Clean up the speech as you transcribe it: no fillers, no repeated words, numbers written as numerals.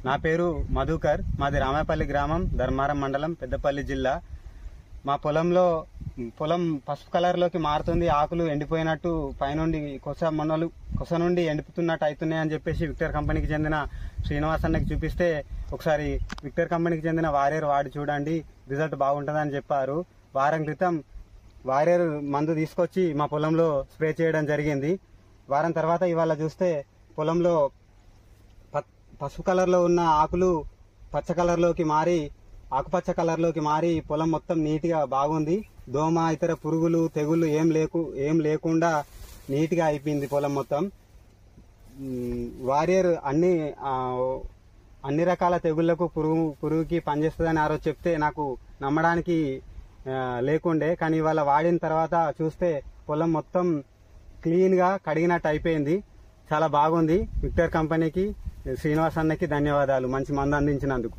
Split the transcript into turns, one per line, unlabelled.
నా పేరు మధుకర్. మాది రామాయపల్లి గ్రామం, ధర్మారం మండలం, పెద్దపల్లి జిల్లా. మా పొలం పసుపు కలర్లోకి మారుతుంది. ఆకులు ఎండిపోయినట్టు పైనుండి కొస నుండి ఎండిపోతున్నట్టు అవుతున్నాయని చెప్పేసి విక్టర్ కంపెనీకి చెందిన శ్రీనివాస్ అన్నకి చూపిస్తే, ఒకసారి విక్టర్ కంపెనీకి చెందిన వారియర్ వాడి చూడండి, రిజల్ట్ బాగుంటుందని చెప్పారు. వారం క్రితం వారియర్ మందు తీసుకొచ్చి మా పొలంలో స్ప్రే చేయడం జరిగింది. వారం తర్వాత ఇవాళ చూస్తే పొలంలో పసుపు కలర్లో ఉన్న ఆకులు పచ్చ కలర్లోకి మారి, ఆకుపచ్చ కలర్లోకి మారి పొలం మొత్తం నీట్గా బాగుంది. దోమ, ఇతర పురుగులు, తెగుళ్ళు ఏం లేకుండా నీట్గా అయిపోయింది పొలం మొత్తం. వారియర్ అన్ని రకాల తెగుళ్లకు పురుగుకి పనిచేస్తుందని ఆ రోజు చెప్తే నాకు నమ్మడానికి లేకుండే. కానీ ఇవాళ వాడిన తర్వాత చూస్తే పొలం మొత్తం క్లీన్గా కడిగినట్టు అయిపోయింది. చాలా బాగుంది. విక్టర్ కంపెనీకి, శ్రీనివాస్ అన్నకి ధన్యవాదాలు మంచి మందు అందించినందుకు.